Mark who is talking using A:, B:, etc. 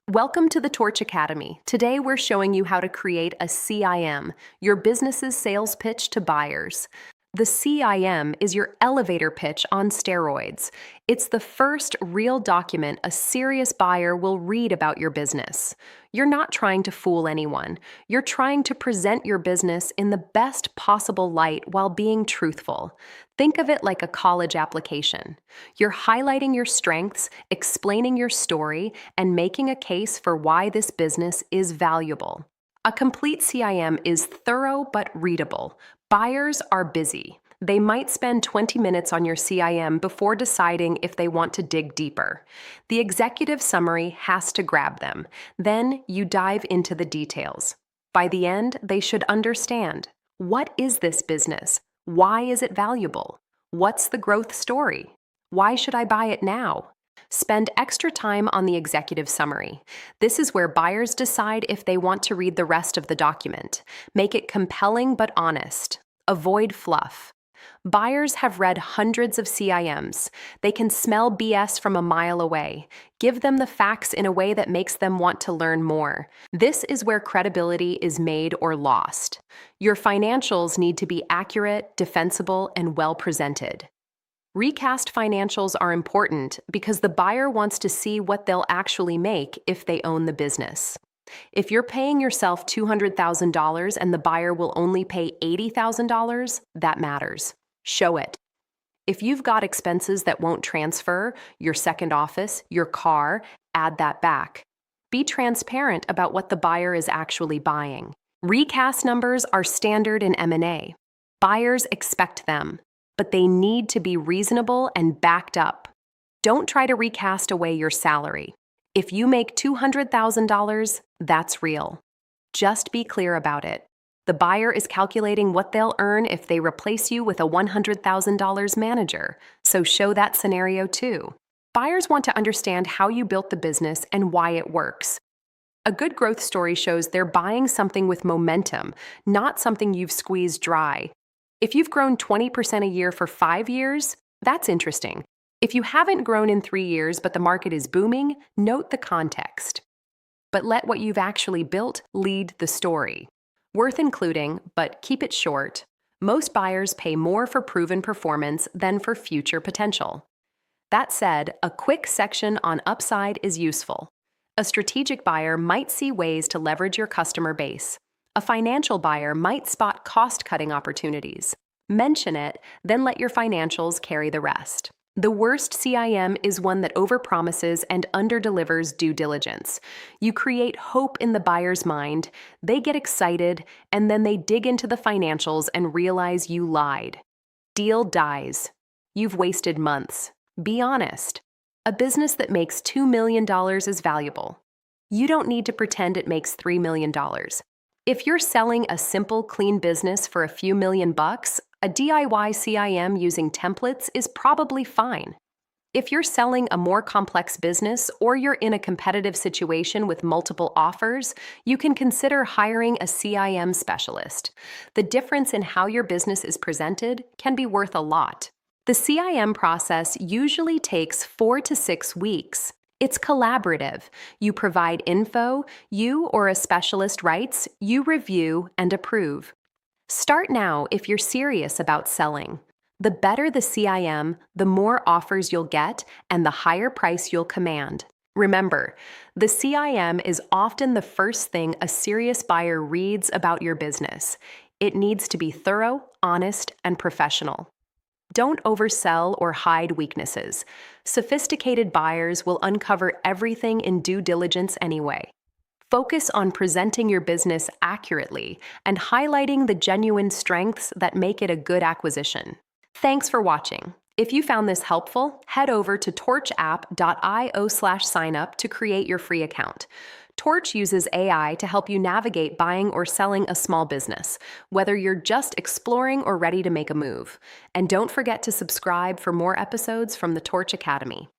A: Welcome to the Torch Academy. Today we're showing you how to create a CIM, your business's sales pitch to buyers. The CIM is your elevator pitch on steroids. It's the first real document a serious buyer will read about your business. You're not trying to fool anyone. You're trying to present your business in the best possible light while being truthful. Think of it like a college application. You're highlighting your strengths, explaining your story, and making a case for why this business is valuable. A complete CIM is thorough but readable. Buyers are busy. They might spend 20 minutes on your CIM before deciding if they want to dig deeper. The executive summary has to grab them. Then you dive into the details. By the end, they should understand. What is this business? Why is it valuable? What's the growth story? Why should I buy it now? Spend extra time on the executive summary. This is where buyers decide if they want to read the rest of the document. Make it compelling but honest. Avoid fluff. Buyers have read hundreds of CIMs. They can smell BS from a mile away. Give them the facts in a way that makes them want to learn more. This is where credibility is made or lost. Your financials need to be accurate, defensible, and well presented. Recast financials are important because the buyer wants to see what they'll actually make if they own the business. If you're paying yourself $200,000 and the buyer will only pay $80,000, that matters. Show it. If you've got expenses that won't transfer, your second office, your car, add that back. Be transparent about what the buyer is actually buying. Recast numbers are standard in M&A. Buyers expect them, but they need to be reasonable and backed up. Don't try to recast away your salary. If you make $200,000, that's real. Just be clear about it. The buyer is calculating what they'll earn if they replace you with a $100,000 manager, so show that scenario too. Buyers want to understand how you built the business and why it works. A good growth story shows they're buying something with momentum, not something you've squeezed dry. If you've grown 20% a year for 5 years, that's interesting. If you haven't grown in 3 years but the market is booming, note the context. But let what you've actually built lead the story. Worth including, but keep it short. Most buyers pay more for proven performance than for future potential. That said, a quick section on upside is useful. A strategic buyer might see ways to leverage your customer base. A financial buyer might spot cost-cutting opportunities. Mention it, then let your financials carry the rest. The worst CIM is one that overpromises and underdelivers due diligence. You create hope in the buyer's mind, they get excited, and then they dig into the financials and realize you lied. Deal dies. You've wasted months. Be honest. A business that makes $2 million is valuable. You don't need to pretend it makes $3 million. If you're selling a simple, clean business for a few $1,000,000, a DIY CIM using templates is probably fine. If you're selling a more complex business or you're in a competitive situation with multiple offers, you can consider hiring a CIM specialist. The difference in how your business is presented can be worth a lot. The CIM process usually takes 4 to 6 weeks. It's collaborative. You provide info, you or a specialist writes, you review and approve. Start now if you're serious about selling. The better the CIM, the more offers you'll get and the higher price you'll command. Remember, the CIM is often the first thing a serious buyer reads about your business. It needs to be thorough, honest, and professional. Don't oversell or hide weaknesses. Sophisticated buyers will uncover everything in due diligence anyway. Focus on presenting your business accurately and highlighting the genuine strengths that make it a good acquisition. Thanks for watching. If you found this helpful, head over to torchapp.io/signup to create your free account. Torch uses AI to help you navigate buying or selling a small business, whether you're just exploring or ready to make a move. And don't forget to subscribe for more episodes from the Torch Academy.